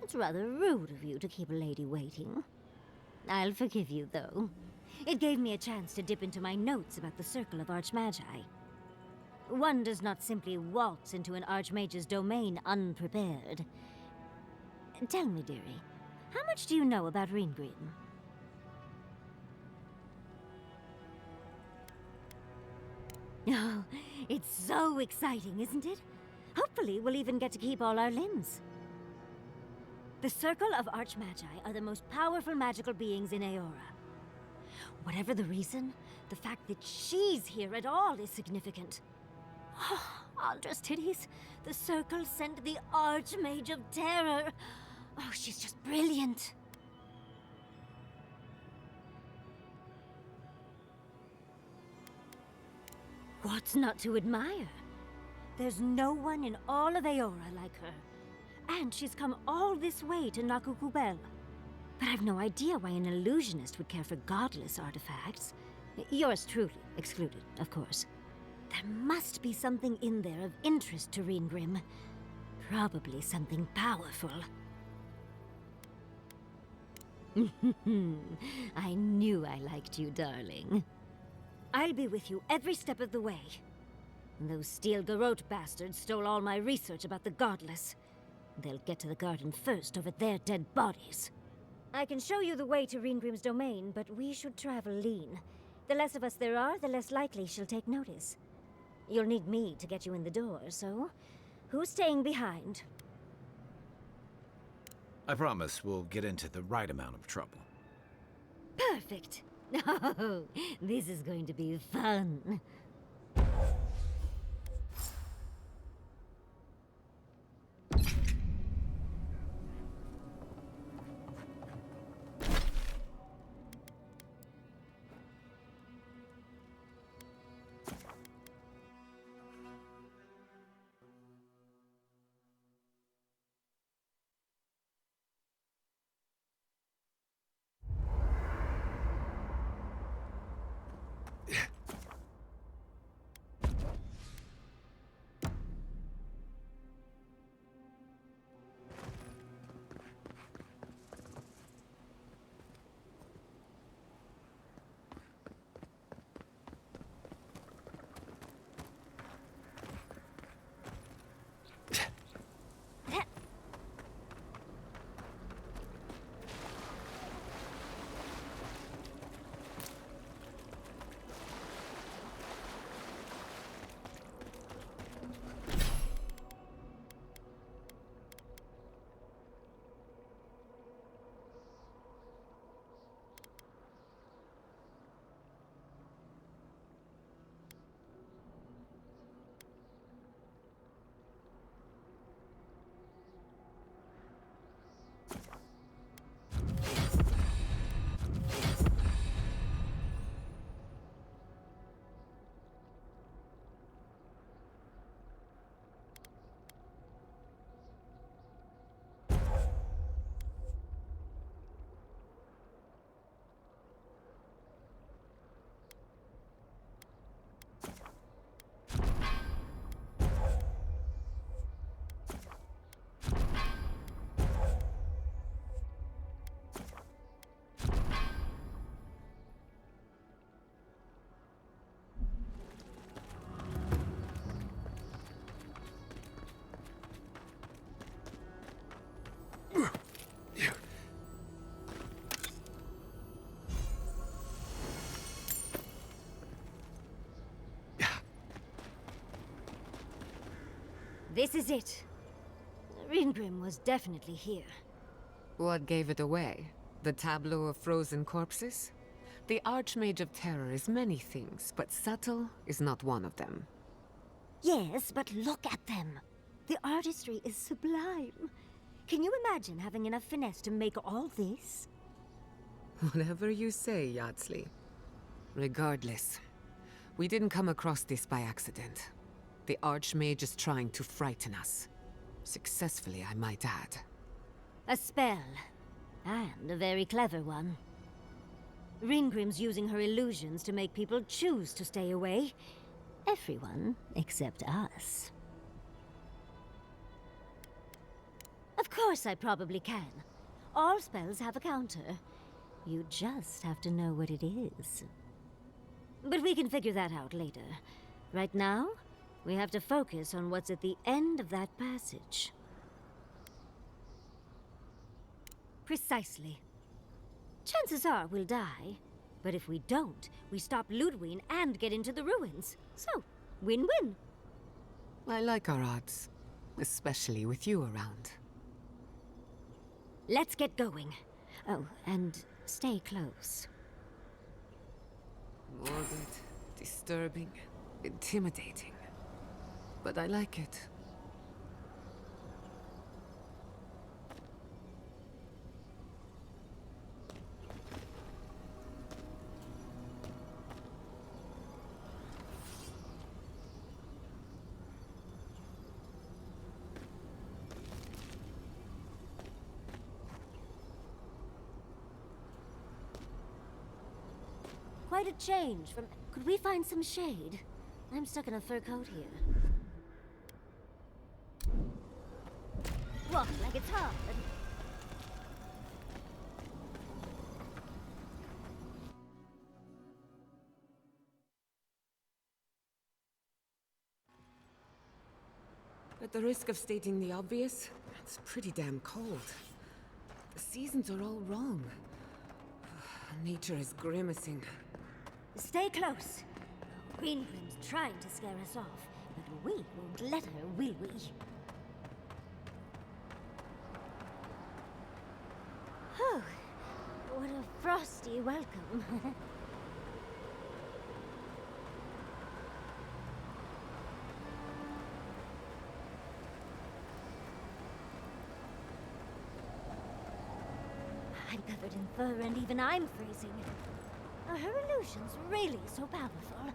It's rather rude of you to keep a lady waiting. I'll forgive you, though. It gave me a chance to dip into my notes about the Circle of Archmagi. One does not simply waltz into an Archmage's domain unprepared. Tell me, dearie, how much do you know about Ryngrim? Oh, it's so exciting, isn't it? Hopefully, we'll even get to keep all our limbs. The Circle of Archmagi are the most powerful magical beings in Eora. Whatever the reason, the fact that she's here at all is significant. Oh, Aldra's titties. The Circle sent the Archmage of Terror. Oh, she's just brilliant. What's not to admire? There's no one in all of Eora like her. And she's come all this way to Nakukubel. But I've no idea why an illusionist would care for godless artifacts. Yours truly excluded, of course. There must be something in there of interest to Ryngrim. Probably something powerful. I knew I liked you, darling. I'll be with you every step of the way. Those Steel Garrote bastards stole all my research about the godless. They'll get to the garden first over their dead bodies. I can show you the way to Ryngrim's domain, but we should travel lean. The less of us there are, the less likely she'll take notice. You'll need me to get you in the door, so who's staying behind? I promise we'll get into the right amount of trouble. Perfect! Oh, this is going to be fun. This is it. Ryngrim was definitely here. What gave it away? The tableau of frozen corpses? The Archmage of Terror is many things, but subtle is not one of them. Yes, but look at them. The artistry is sublime. Can you imagine having enough finesse to make all this? Whatever you say, Yardsley. Regardless, we didn't come across this by accident. The Archmage is trying to frighten us. Successfully, I might add. A spell. And a very clever one. Ryngrim's using her illusions to make people choose to stay away. Everyone except us. Of course I probably can. All spells have a counter. You just have to know what it is. But we can figure that out later. Right now, we have to focus on what's at the end of that passage. Precisely. Chances are we'll die. But if we don't, we stop Ludwig and get into the ruins. So, win-win. I like our odds, especially with you around. Let's get going. Oh, and stay close. Morbid, disturbing, intimidating. But I like it. Quite a change from... Could we find some shade? I'm stuck in a fur coat here. Walk like it's hard. At the risk of stating the obvious, it's pretty damn cold. The seasons are all wrong. Nature is grimacing. Stay close. Ryngrim's trying to scare us off, but we won't let her, will we? Oh, what a frosty welcome. I'm covered in fur and even I'm freezing. Are her illusions really so powerful?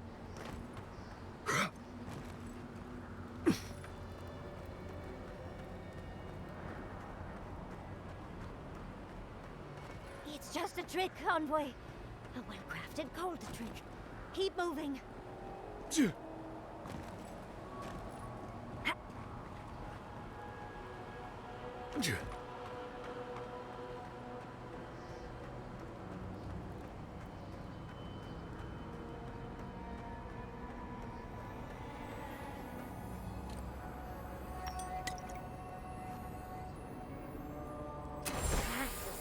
It's just a trick, Envoy. A well-crafted cold trick. Keep moving.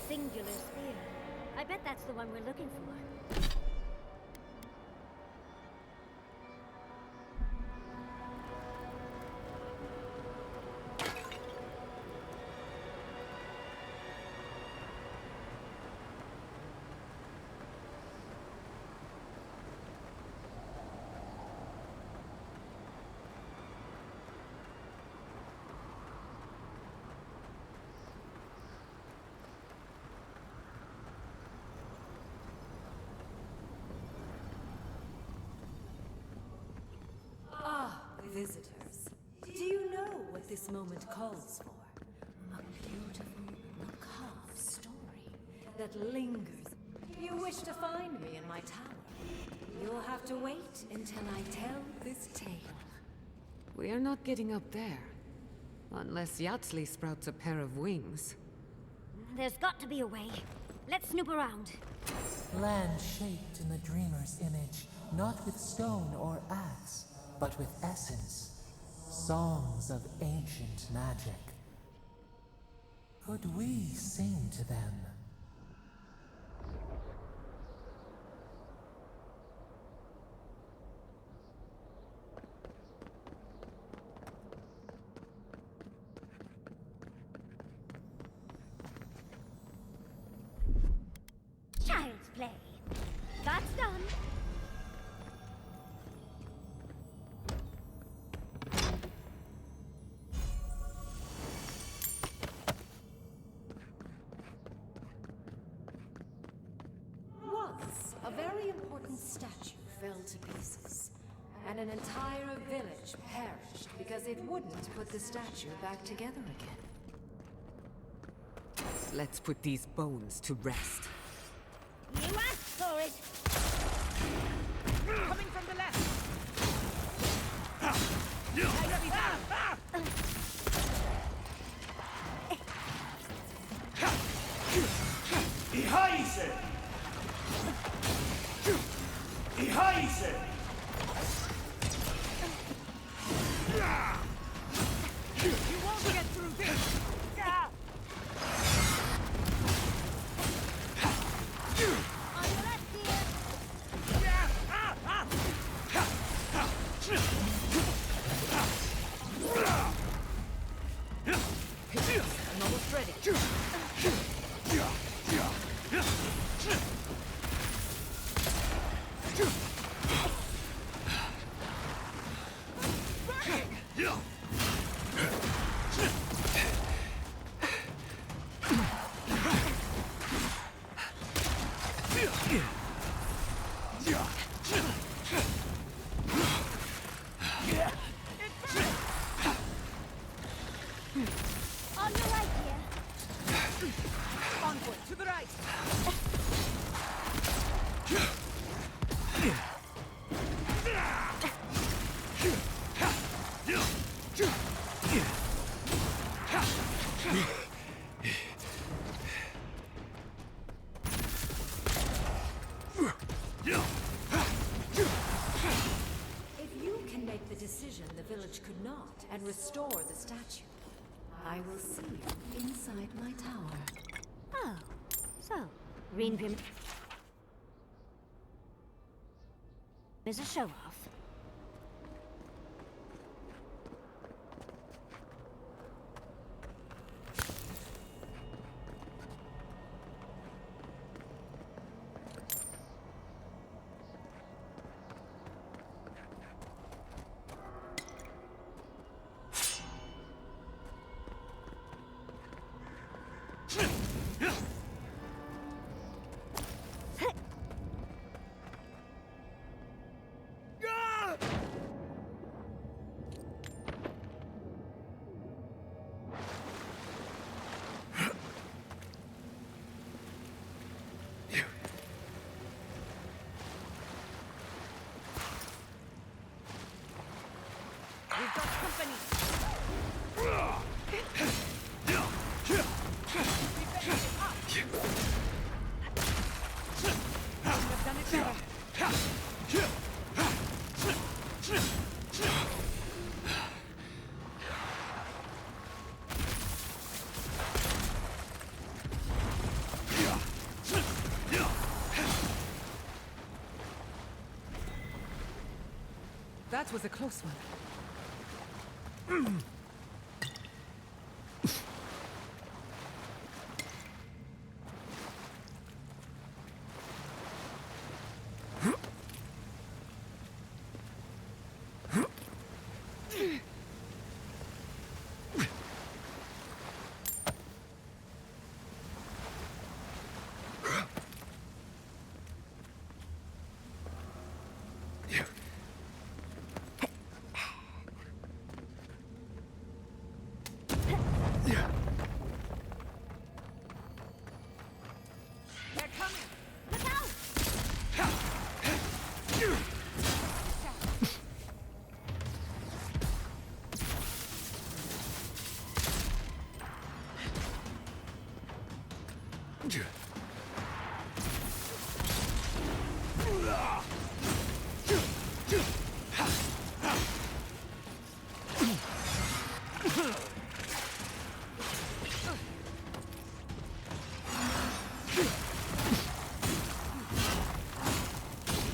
Singular spear. I bet that's the one we're looking for. Visitors, do you know what this moment calls for? A beautiful, macabre story that lingers. You wish to find me in my tower. You'll have to wait until I tell this tale. We are not getting up there. Unless Yatsley sprouts a pair of wings. There's got to be a way. Let's snoop around. Land shaped in the dreamer's image, not with stone or axe, but with essence. Songs of ancient magic. Could we sing to them? Child's play. That's done. A very important statue fell to pieces, and an entire village perished because it wouldn't put the statue back together again. Let's put these bones to rest. You asked for it. Coming from the left! Enemy down! Ihaise! Ihaise! You won't get through this! On your left, dear! I'm almost ready. On your right, dear. Onward, to the right. If you can make the decision the village could not and restore the statue, I will see you inside my tower. Oh, so, Ryngrim is a show-off. We've got company. I've done it better. That was a close one. They're coming. Look out!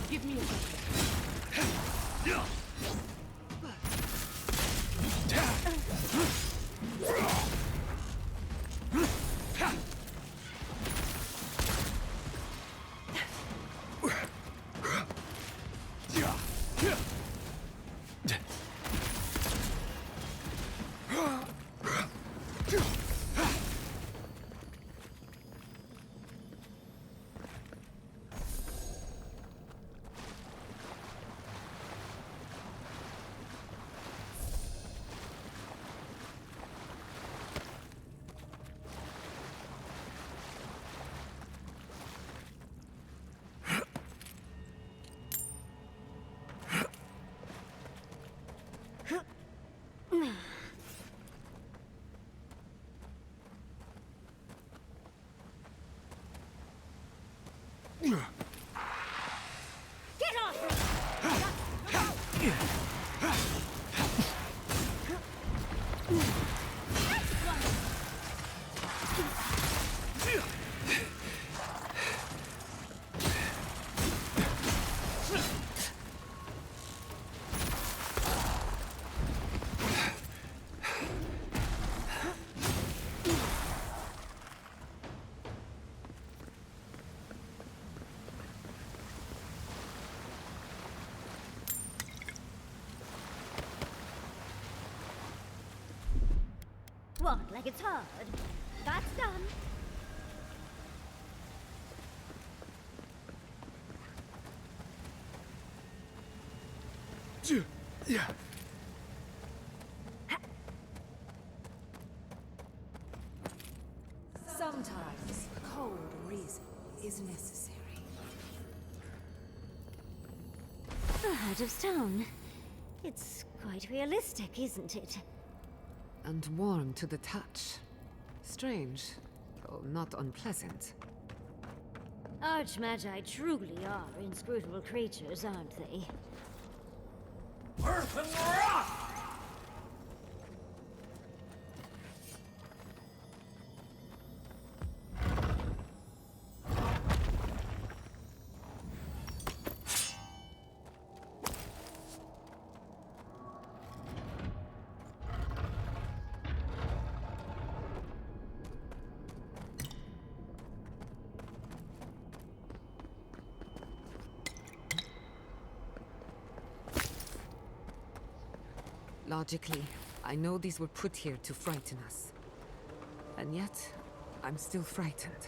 Give me a second. Get off her! What, like it's hard? That's done. Yeah. Sometimes cold reason is necessary. A heart of stone. It's quite realistic, isn't it? And warm to the touch. Strange, though not unpleasant. Archmagi truly are inscrutable creatures, aren't they? Earth and rock! Logically, I know these were put here to frighten us. And yet, I'm still frightened.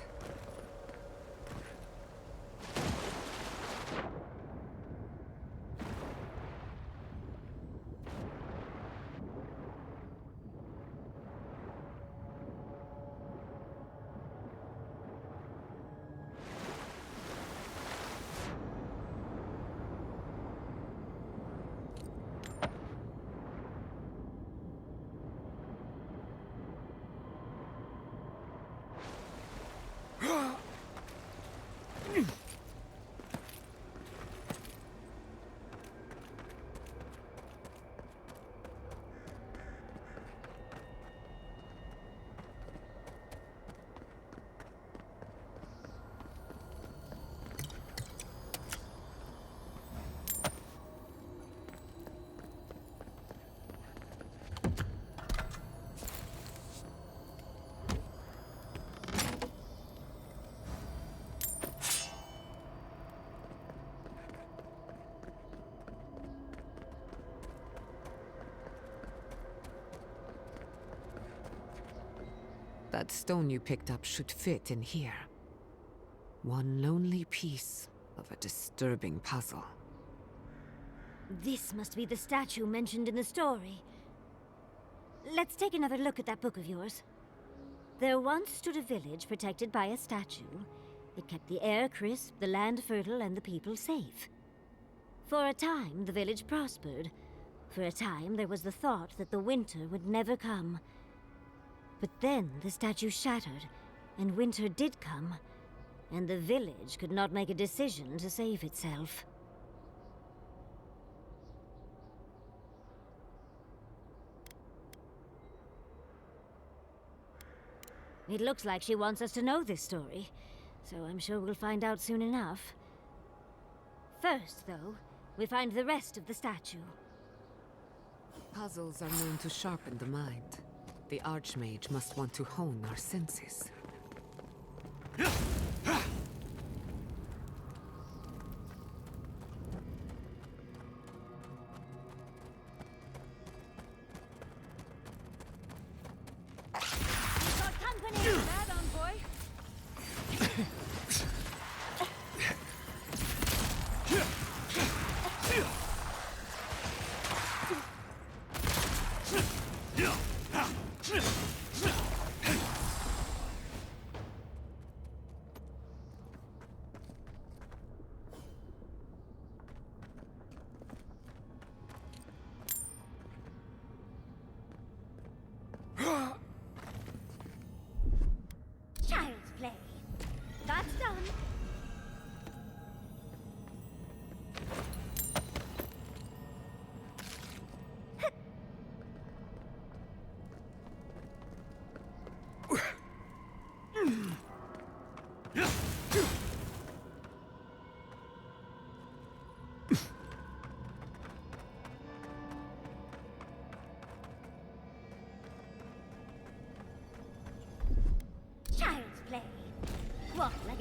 That stone you picked up should fit in here. One lonely piece of a disturbing puzzle. This must be the statue mentioned in the story. Let's take another look at that book of yours. There once stood a village protected by a statue. It kept the air crisp, the land fertile, and the people safe. For a time, the village prospered. For a time, there was the thought that the winter would never come. But then the statue shattered, and winter did come, and the village could not make a decision to save itself. It looks like she wants us to know this story, so I'm sure we'll find out soon enough. First, though, we find the rest of the statue. Puzzles are known to sharpen the mind. The Archmage must want to hone our senses. We've got company! Bad on, boy!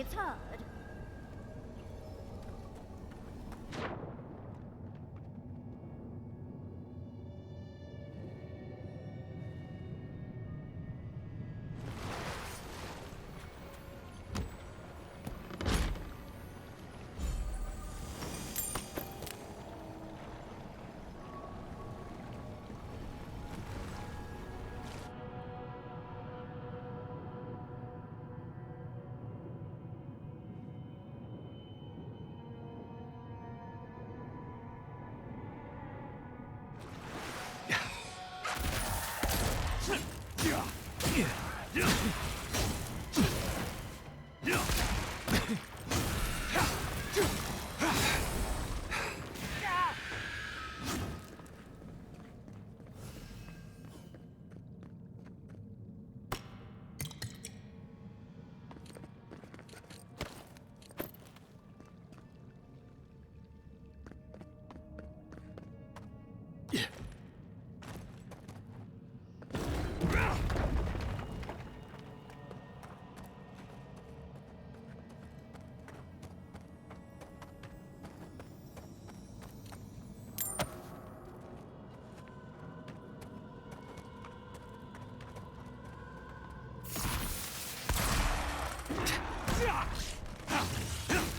It's hard.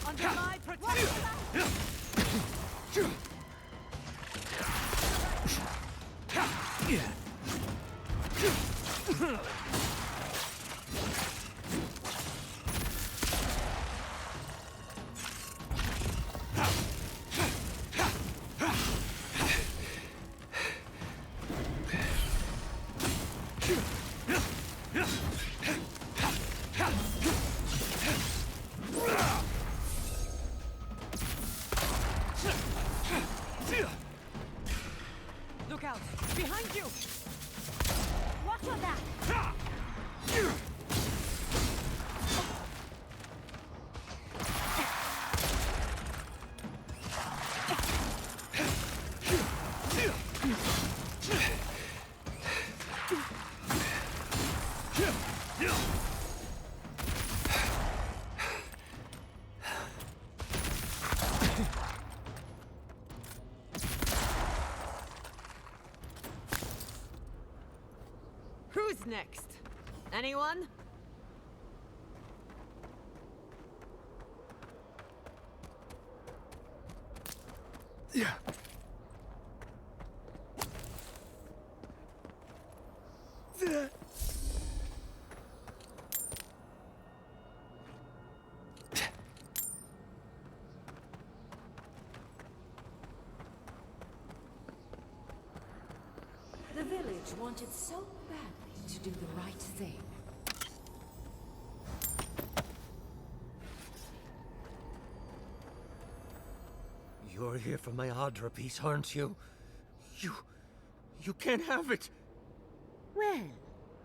Under my protection! Look out! Behind you! Watch your back! Who's next? Anyone? Yeah. The village wanted so badly to do the right thing. You're here for my Audra piece, aren't you? You can't have it! Well,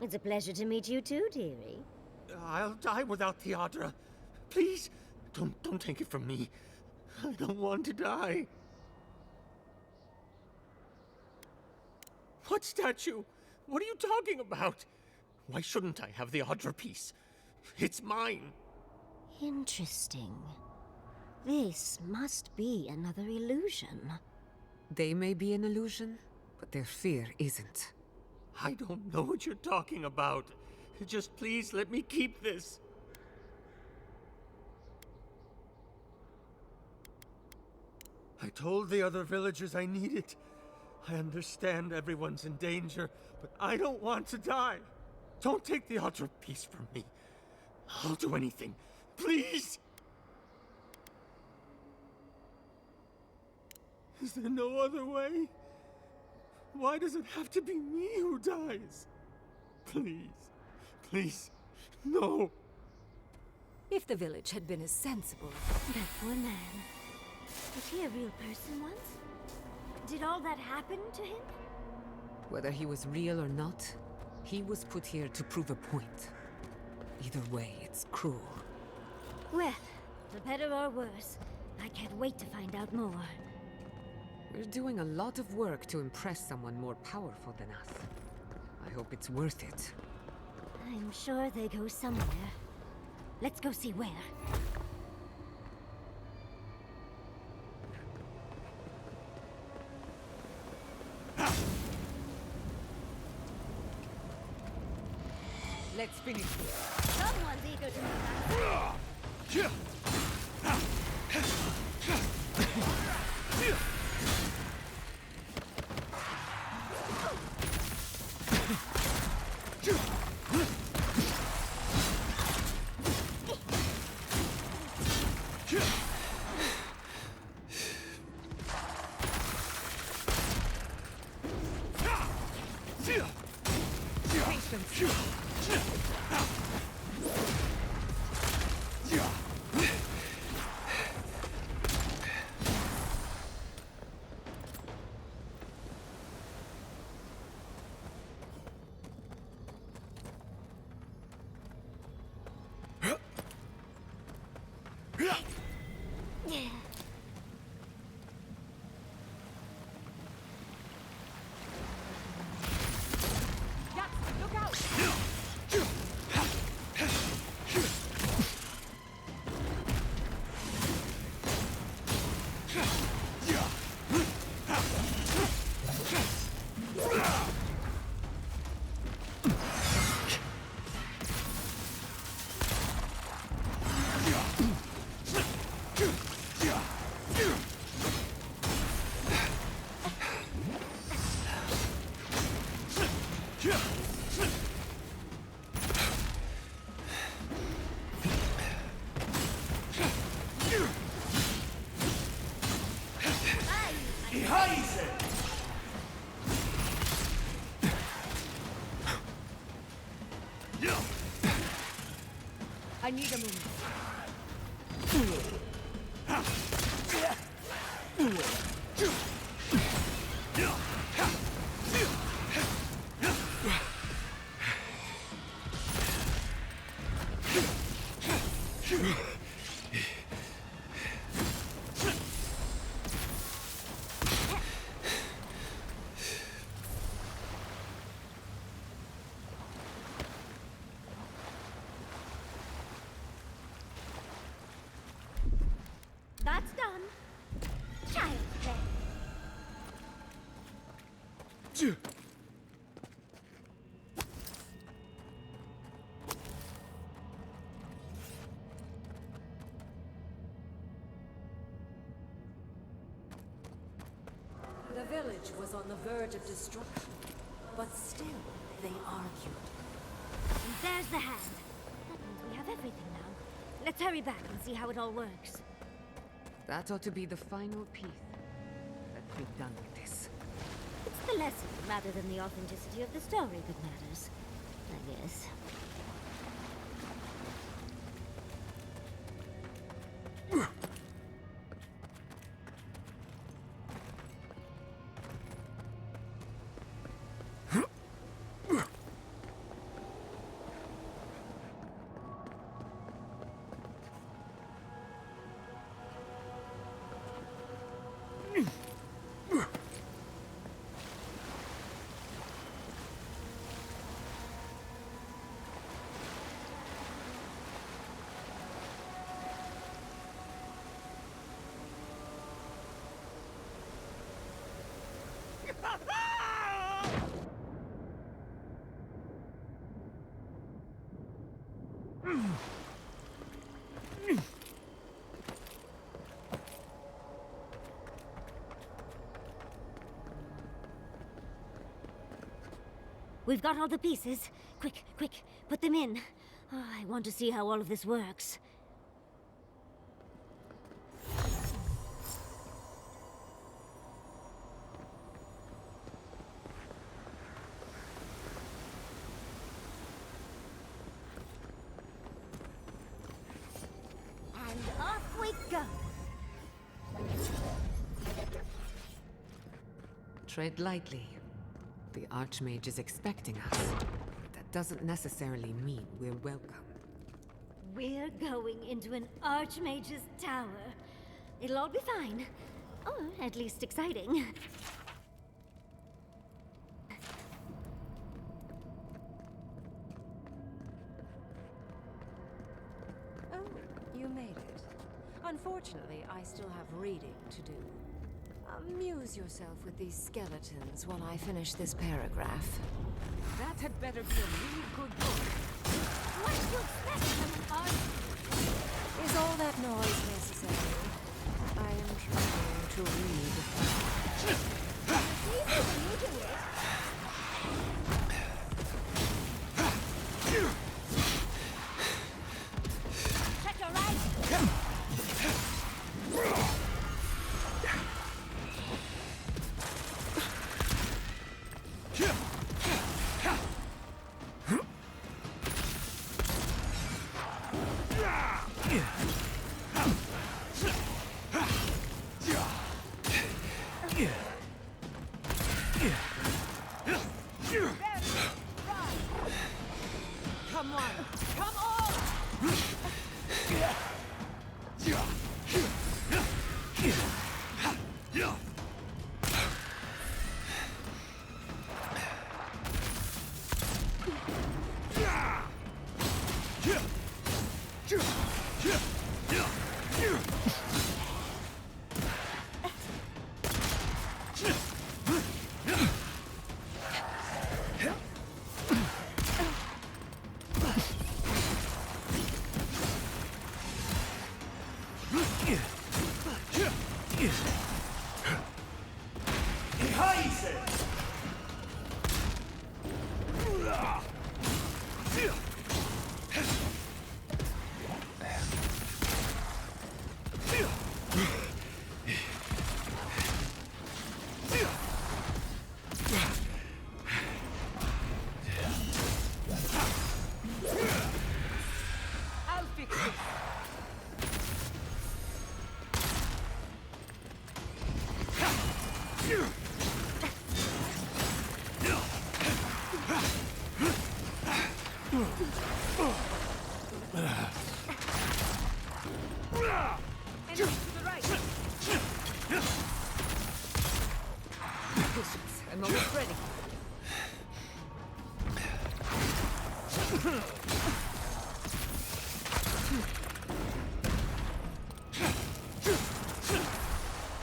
it's a pleasure to meet you too, dearie. I'll die without the Audra. Please, don't take it from me. I don't want to die. What statue? What are you talking about? Why shouldn't I have the Audra piece? It's mine. Interesting. This must be another illusion. They may be an illusion, but their fear isn't. I don't know what you're talking about. Just please let me keep this. I told the other villagers I need it. I understand everyone's in danger, but I don't want to die. Don't take the Audra piece from me. I'll do anything. Please! Is there no other way? Why does it have to be me who dies? Please, no. If the village had been as sensible. That poor man. Was he a real person once? Did all that happen to him? Whether he was real or not, he was put here to prove a point. Either way, it's cruel. Well, for better or worse, I can't wait to find out more. We're doing a lot of work to impress someone more powerful than us. I hope it's worth it. I'm sure they go somewhere. Let's go see where. Let's finish this. Someone's eager to meet us. I need a moment. That's done. Child's play. The village was on the verge of destruction, but still they argued. And there's the hand. That means we have everything now. Let's hurry back and see how it all works. That ought to be the final piece. Let's be done with this. It's the lesson rather than the authenticity of the story that matters, I guess. We've got all the pieces. Quick, quick, put them in. Oh, I want to see how all of this works. And off we go. Tread lightly. The Archmage is expecting us. But that doesn't necessarily mean we're welcome. We're going into an Archmage's tower. It'll all be fine. Or at least exciting. You made it. Unfortunately, I still have reading to do. Amuse yourself with these skeletons while I finish this paragraph. That had better be a really good book. What do you expect from an arch? Is all that noise necessary? I am trying to read. It's easy when you do it. Check your right. Come on! Come on! I'll fix it. And to the right. I'm almost ready.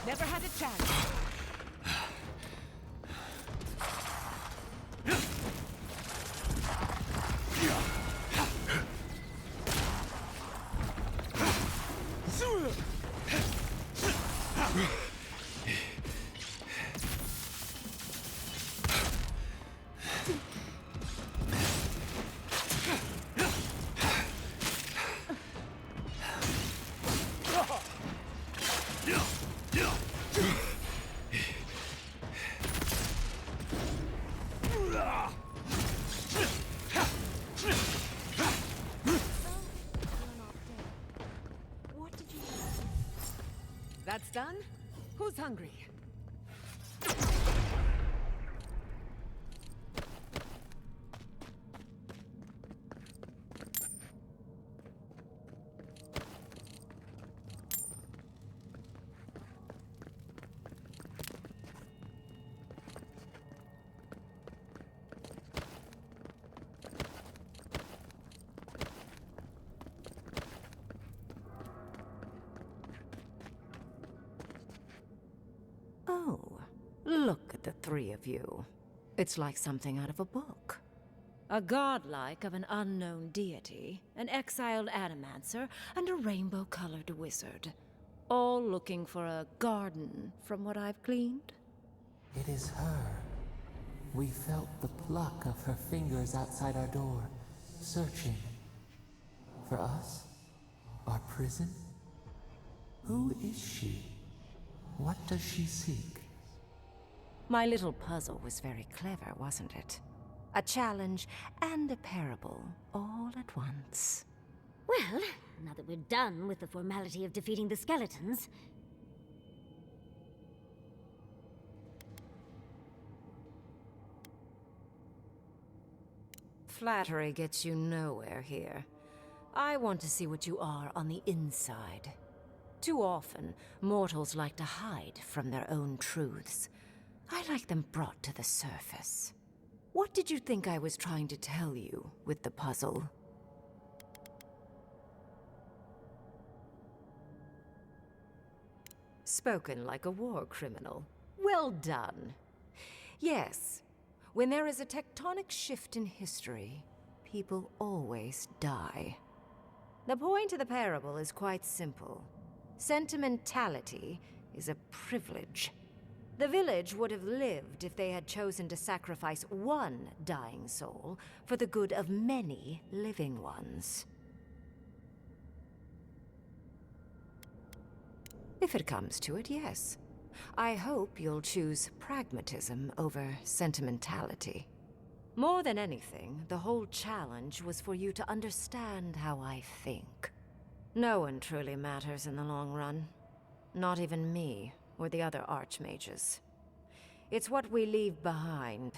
Never had a chance. What did you... That's done? Who's hungry? Oh, look at the three of you. It's like something out of a book. A godlike of an unknown deity, an exiled animancer, and a rainbow-colored wizard. All looking for a garden, from what I've gleaned. It is her. We felt the pluck of her fingers outside our door, searching. For us? Our prison? Who is she? What does she seek? My little puzzle was very clever, wasn't it? A challenge and a parable, all at once. Well, now that we're done with the formality of defeating the skeletons... Flattery gets you nowhere here. I want to see what you are on the inside. Too often, mortals like to hide from their own truths. I like them brought to the surface. What did you think I was trying to tell you with the puzzle? Spoken like a war criminal. Well done. Yes, when there is a tectonic shift in history, people always die. The point of the parable is quite simple. Sentimentality is a privilege. The village would have lived if they had chosen to sacrifice one dying soul for the good of many living ones. If it comes to it, yes. I hope you'll choose pragmatism over sentimentality. More than anything, the whole challenge was for you to understand how I think. No one truly matters in the long run. Not even me, or the other archmages. It's what we leave behind.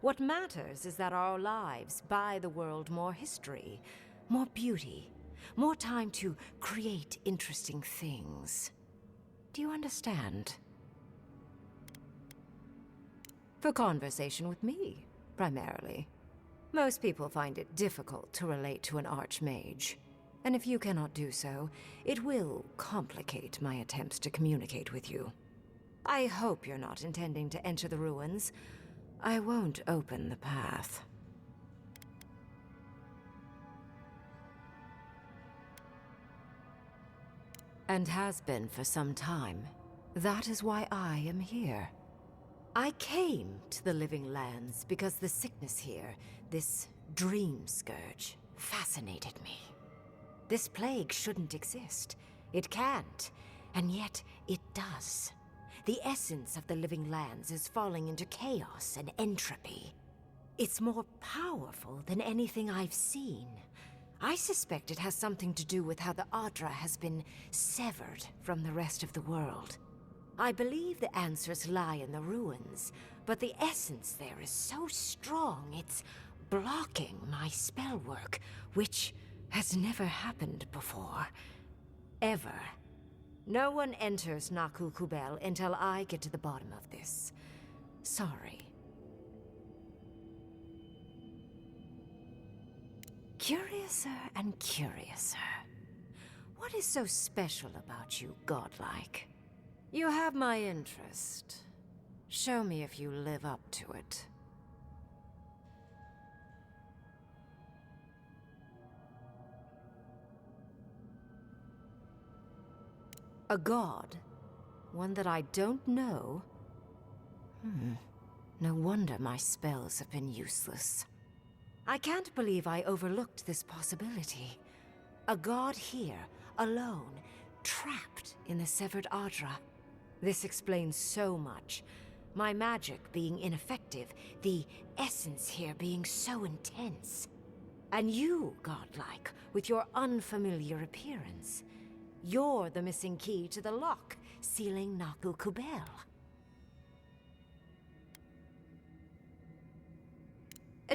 What matters is that our lives buy the world more history, more beauty, more time to create interesting things. Do you understand? For conversation with me, primarily. Most people find it difficult to relate to an archmage. And if you cannot do so, it will complicate my attempts to communicate with you. I hope you're not intending to enter the ruins. I won't open the path. And has been for some time. That is why I am here. I came to the Living Lands because the sickness here, this dream scourge, fascinated me. This plague shouldn't exist. It can't, and yet it does. The essence of the Living Lands is falling into chaos and entropy. It's more powerful than anything I've seen. I suspect it has something to do with how the Adra has been severed from the rest of the world. I believe the answers lie in the ruins, but the essence there is so strong it's blocking my spell work, which has never happened before. Ever. No one enters Naku Kubel until I get to the bottom of this. Sorry. Curiouser and curiouser. What is so special about you, godlike? You have my interest. Show me if you live up to it. A god? One that I don't know? No wonder my spells have been useless. I can't believe I overlooked this possibility. A god here, alone, trapped in the severed Adra. This explains so much. My magic being ineffective, the essence here being so intense. And you, godlike, with your unfamiliar appearance. You're the missing key to the lock, sealing Naku Kubel.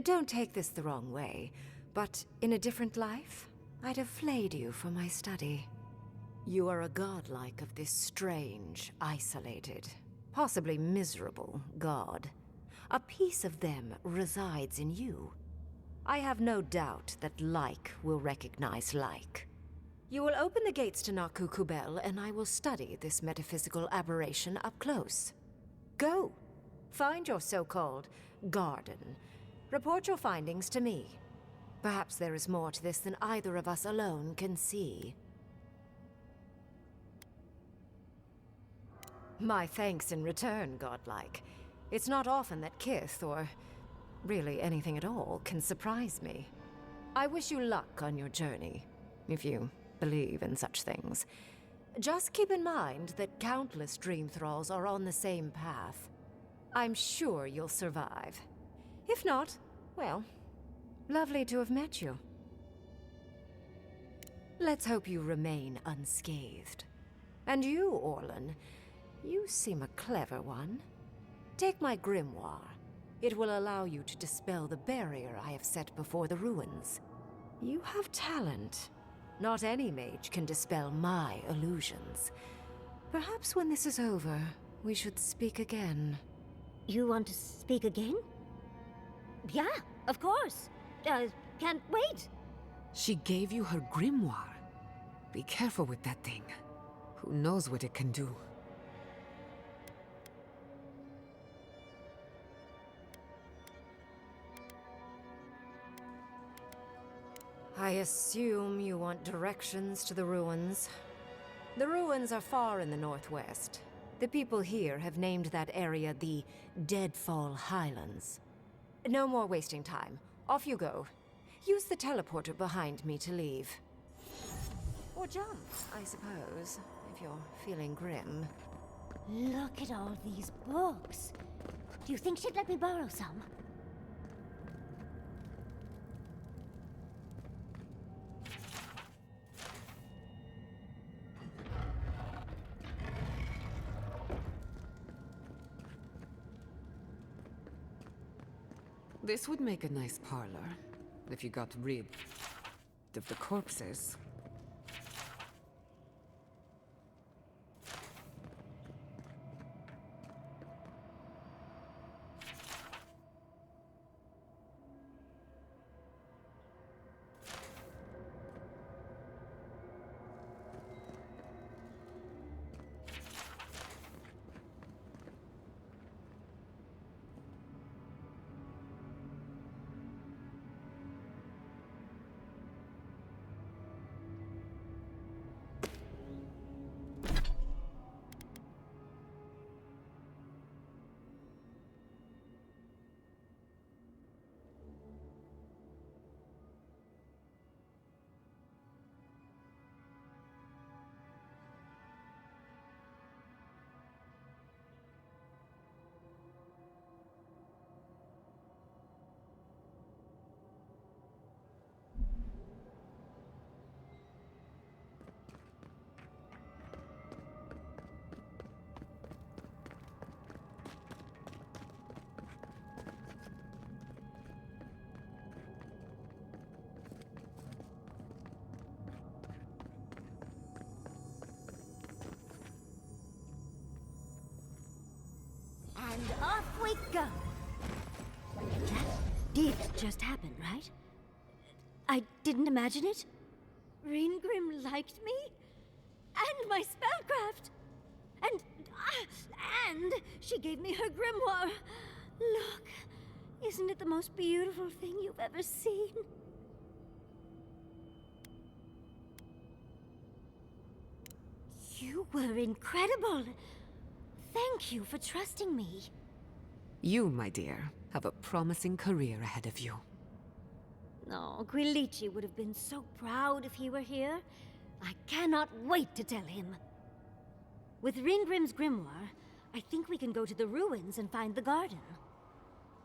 Don't take this the wrong way, but in a different life, I'd have flayed you for my study. You are a godlike of this strange, isolated, possibly miserable god. A piece of them resides in you. I have no doubt that like will recognize like. You will open the gates to Naku Kubel, and I will study this metaphysical aberration up close. Go. Find your so-called garden. Report your findings to me. Perhaps there is more to this than either of us alone can see. My thanks in return, godlike. It's not often that Kith, or really anything at all, can surprise me. I wish you luck on your journey, if you believe in such things. Just keep in mind that countless dream thralls are on the same path. I'm sure you'll survive. If not, well, lovely to have met you. Let's hope you remain unscathed. And you, Orlan, you seem a clever one. Take my Grimoire. It will allow you to dispel the barrier I have set before the ruins. You have talent. Not any mage can dispel my illusions. Perhaps when this is over, we should speak again. You want to speak again? Yeah, of course. Can't wait. She gave you her grimoire. Be careful with that thing. Who knows what it can do? I assume you want directions to the ruins. The ruins are far in the northwest. The people here have named that area the Deadfall Highlands. No more wasting time. Off you go. Use the teleporter behind me to leave. Or jump, I suppose, if you're feeling grim. Look at all these books. Do you think she'd let me borrow some? This would make a nice parlor, if you got rid of the corpses. And off we go! That did just happen, right? I didn't imagine it. Ryngrim liked me? And my spellcraft! And she gave me her grimoire! Look, isn't it the most beautiful thing you've ever seen? You were incredible! Thank you for trusting me. You, my dear, have a promising career ahead of you. Oh, Gwilichi would have been so proud if he were here. I cannot wait to tell him. With Ryngrim's grimoire, I think we can go to the ruins and find the garden.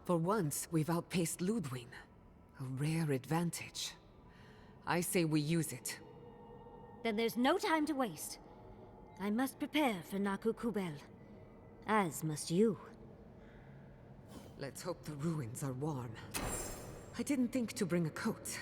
For once, we've outpaced Ludwig. A rare advantage. I say we use it. Then there's no time to waste. I must prepare for Naku Kubel. As must you. Let's hope the ruins are warm. I didn't think to bring a coat.